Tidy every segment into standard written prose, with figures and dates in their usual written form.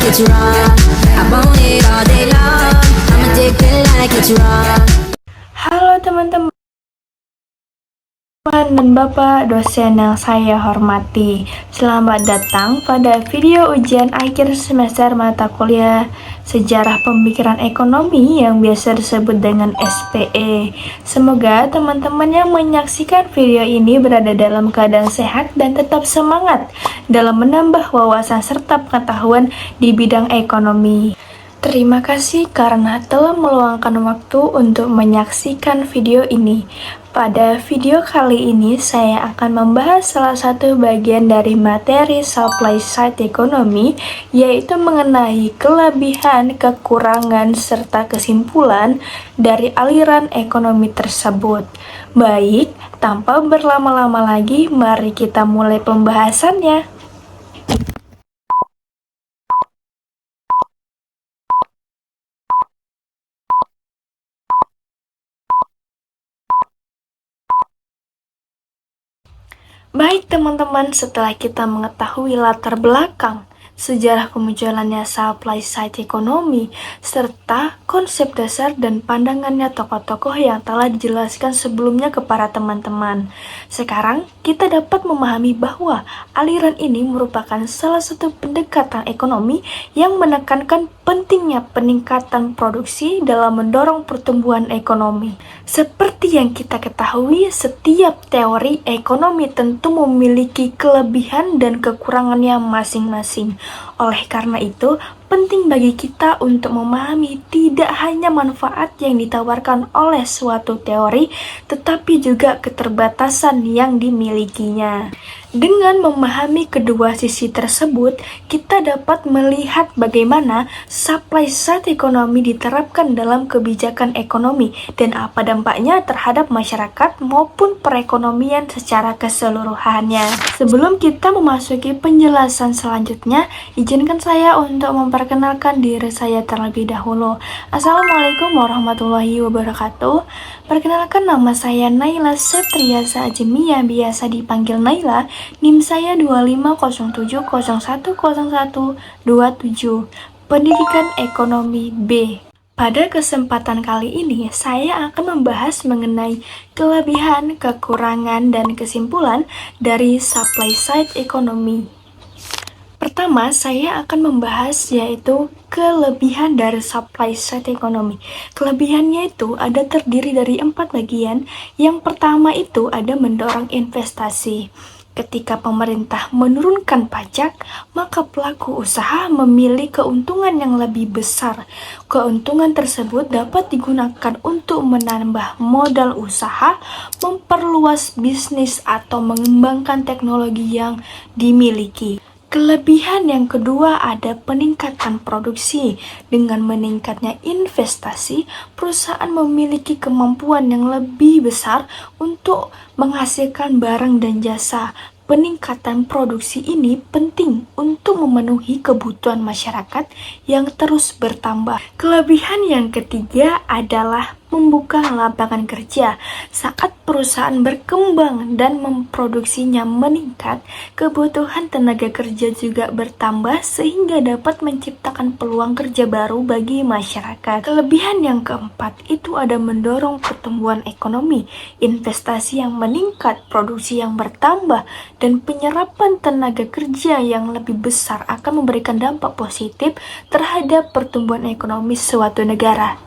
it's wrong. I want it all day long. I'm addicted like it's wrong. Halo teman-teman dan Bapak dosen yang saya hormati. Selamat datang pada video ujian akhir semester mata kuliah Sejarah Pemikiran Ekonomi yang biasa disebut dengan SPE. Semoga teman-teman yang menyaksikan video ini berada dalam keadaan sehat dan tetap semangat dalam menambah wawasan serta pengetahuan di bidang ekonomi. Terima kasih karena telah meluangkan waktu untuk menyaksikan video ini. Pada video kali ini saya akan membahas salah satu bagian dari materi supply side ekonomi, yaitu mengenai kelebihan, kekurangan, serta kesimpulan dari aliran ekonomi tersebut. Baik, tanpa berlama-lama lagi, mari kita mulai pembahasannya. Baik teman-teman, setelah kita mengetahui latar belakang sejarah kemunculannya supply side ekonomi, serta konsep dasar dan pandangannya tokoh-tokoh yang telah dijelaskan sebelumnya kepada teman-teman. Sekarang kita dapat memahami bahwa aliran ini merupakan salah satu pendekatan ekonomi yang menekankan pentingnya peningkatan produksi dalam mendorong pertumbuhan ekonomi. Seperti yang kita ketahui, setiap teori ekonomi tentu memiliki kelebihan dan kekurangannya masing-masing. Oleh karena itu, penting bagi kita untuk memahami tidak hanya manfaat yang ditawarkan oleh suatu teori, tetapi juga keterbatasan yang dimilikinya. Dengan memahami kedua sisi tersebut, kita dapat melihat bagaimana supply side ekonomi diterapkan dalam kebijakan ekonomi dan apa dampaknya terhadap masyarakat maupun perekonomian secara keseluruhannya. Sebelum kita memasuki penjelasan selanjutnya, izinkan saya untuk memperkenalkan diri saya terlebih dahulu. Assalamualaikum warahmatullahi wabarakatuh. Perkenalkan, nama saya Naila Septriasa Ajemiya, biasa dipanggil Naila. NIM saya 2507010127. Pendidikan Ekonomi B. Pada kesempatan kali ini, saya akan membahas mengenai kelebihan, kekurangan, dan kesimpulan dari supply side ekonomi. Pertama, saya akan membahas yaitu kelebihan dari supply side ekonomi. Kelebihannya itu ada terdiri dari 4 bagian. Yang pertama itu ada mendorong investasi. Ketika pemerintah menurunkan pajak, maka pelaku usaha memilih keuntungan yang lebih besar. Keuntungan tersebut dapat digunakan untuk menambah modal usaha, memperluas bisnis, atau mengembangkan teknologi yang dimiliki. Kelebihan yang kedua ada peningkatan produksi. Dengan meningkatnya investasi, perusahaan memiliki kemampuan yang lebih besar untuk menghasilkan barang dan jasa. Peningkatan produksi ini penting untuk memenuhi kebutuhan masyarakat yang terus bertambah. Kelebihan yang ketiga adalah membuka lapangan kerja. Saat perusahaan berkembang dan memproduksinya meningkat, kebutuhan tenaga kerja juga bertambah sehingga dapat menciptakan peluang kerja baru bagi masyarakat. Kelebihan yang keempat itu ada mendorong pertumbuhan ekonomi, investasi yang meningkat, produksi yang bertambah, dan penyerapan tenaga kerja yang lebih besar akan memberikan dampak positif terhadap pertumbuhan ekonomi suatu negara.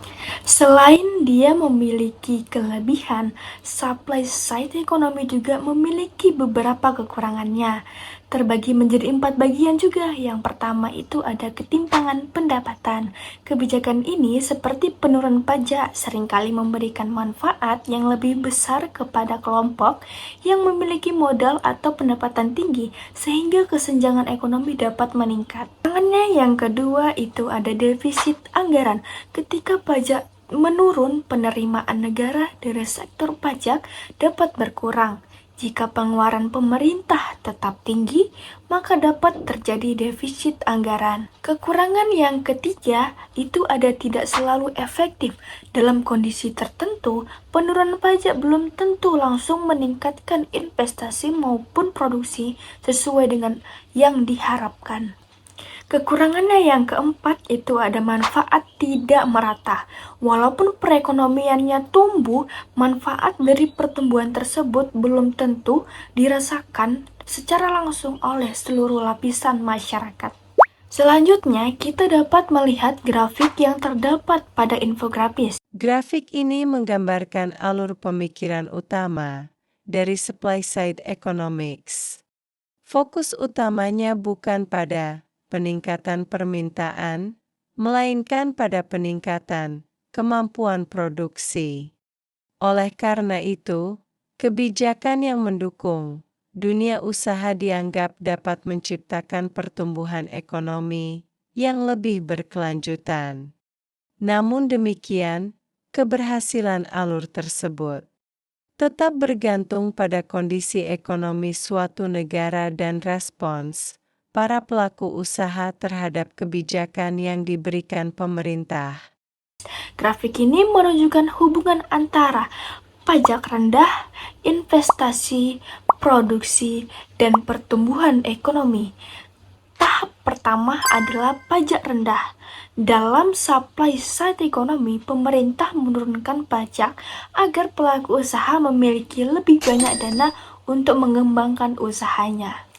Selain dia memiliki kelebihan, supply side ekonomi juga memiliki beberapa kekurangannya. Terbagi menjadi 4 bagian juga. Yang pertama itu ada ketimpangan pendapatan. Kebijakan ini seperti penurunan pajak seringkali memberikan manfaat yang lebih besar kepada kelompok yang memiliki modal atau pendapatan tinggi, sehingga kesenjangan ekonomi dapat meningkat. Tangannya yang kedua itu ada defisit anggaran. Ketika pajak menurun, penerimaan negara dari sektor pajak dapat berkurang. Jika pengeluaran pemerintah tetap tinggi, maka dapat terjadi defisit anggaran. Kekurangan yang ketiga itu ada tidak selalu efektif. Dalam kondisi tertentu, penurunan pajak belum tentu langsung meningkatkan investasi maupun produksi sesuai dengan yang diharapkan. Kekurangannya yang keempat itu ada manfaat tidak merata. Walaupun perekonomiannya tumbuh, manfaat dari pertumbuhan tersebut belum tentu dirasakan secara langsung oleh seluruh lapisan masyarakat. Selanjutnya, kita dapat melihat grafik yang terdapat pada infografis. Grafik ini menggambarkan alur pemikiran utama dari supply side economics. Fokus utamanya bukan pada peningkatan permintaan, melainkan pada peningkatan kemampuan produksi. Oleh karena itu, kebijakan yang mendukung dunia usaha dianggap dapat menciptakan pertumbuhan ekonomi yang lebih berkelanjutan. Namun demikian, keberhasilan alur tersebut tetap bergantung pada kondisi ekonomi suatu negara dan respons para pelaku usaha terhadap kebijakan yang diberikan pemerintah. Grafik ini menunjukkan hubungan antara pajak rendah, investasi, produksi, dan pertumbuhan ekonomi. Tahap pertama adalah pajak rendah. Dalam supply side ekonomi, pemerintah menurunkan pajak agar pelaku usaha memiliki lebih banyak dana untuk mengembangkan usahanya.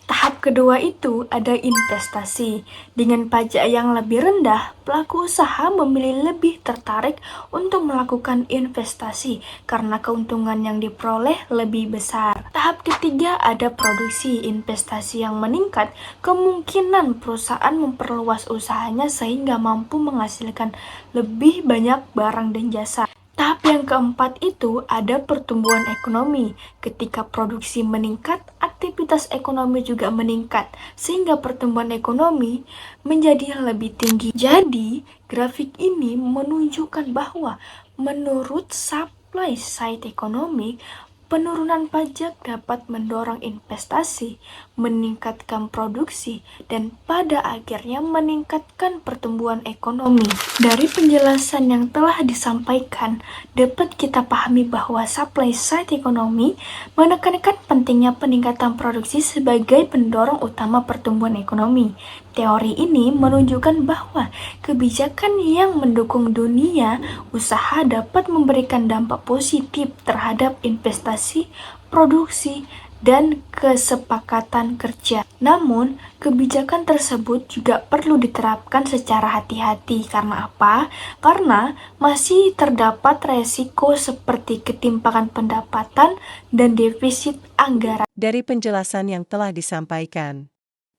Tahap kedua itu ada investasi. Dengan pajak yang lebih rendah, pelaku usaha memilih lebih tertarik untuk melakukan investasi karena keuntungan yang diperoleh lebih besar. Tahap ketiga ada produksi. Investasi yang meningkat, kemungkinan perusahaan memperluas usahanya sehingga mampu menghasilkan lebih banyak barang dan jasa. Tahap yang keempat itu ada pertumbuhan ekonomi. Ketika produksi meningkat, aktivitas ekonomi juga meningkat, sehingga pertumbuhan ekonomi menjadi lebih tinggi. Jadi, grafik ini menunjukkan bahwa menurut supply side ekonomi, penurunan pajak dapat mendorong investasi, meningkatkan produksi, dan pada akhirnya meningkatkan pertumbuhan ekonomi. Dari penjelasan yang telah disampaikan, dapat kita pahami bahwa supply side ekonomi menekankan pentingnya peningkatan produksi sebagai pendorong utama pertumbuhan ekonomi. Teori ini menunjukkan bahwa kebijakan yang mendukung dunia usaha dapat memberikan dampak positif terhadap investasi, produksi, dan kesepakatan kerja. Namun, kebijakan tersebut juga perlu diterapkan secara hati-hati. Karena apa? Karena masih terdapat resiko seperti ketimpangan pendapatan dan defisit anggaran. Dari penjelasan yang telah disampaikan,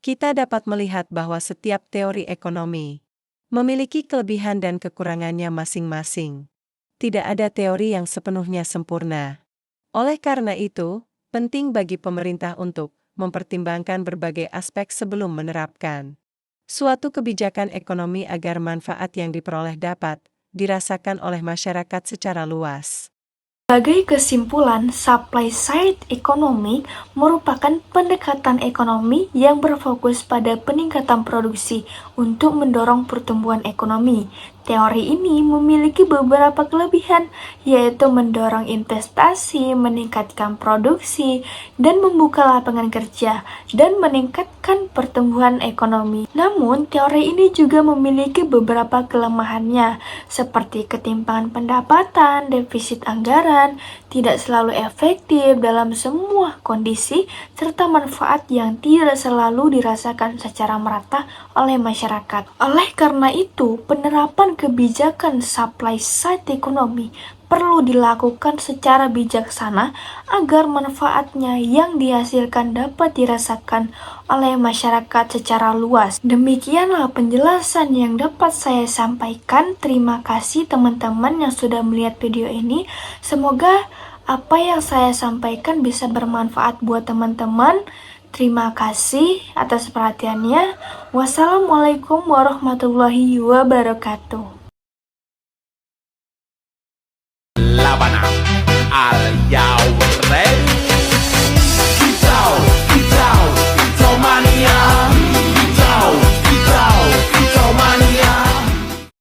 kita dapat melihat bahwa setiap teori ekonomi memiliki kelebihan dan kekurangannya masing-masing. Tidak ada teori yang sepenuhnya sempurna. Oleh karena itu, penting bagi pemerintah untuk mempertimbangkan berbagai aspek sebelum menerapkan suatu kebijakan ekonomi agar manfaat yang diperoleh dapat dirasakan oleh masyarakat secara luas. Sebagai kesimpulan, supply side ekonomi merupakan pendekatan ekonomi yang berfokus pada peningkatan produksi untuk mendorong pertumbuhan ekonomi. Teori ini memiliki beberapa kelebihan, yaitu mendorong investasi, meningkatkan produksi, dan membuka lapangan kerja, dan meningkatkan pertumbuhan ekonomi. Namun, teori ini juga memiliki beberapa kelemahannya, seperti ketimpangan pendapatan, defisit anggaran, tidak selalu efektif dalam semua kondisi, serta manfaat yang tidak selalu dirasakan secara merata oleh masyarakat. Oleh karena itu, penerapan kebijakan supply side ekonomi perlu dilakukan secara bijaksana agar manfaatnya yang dihasilkan dapat dirasakan oleh masyarakat secara luas. Demikianlah penjelasan yang dapat saya sampaikan. Terima kasih teman-teman yang sudah melihat video ini. Semoga apa yang saya sampaikan bisa bermanfaat buat teman-teman. Terima kasih atas perhatiannya. Wassalamualaikum warahmatullahi wabarakatuh. Labana. Are you ready?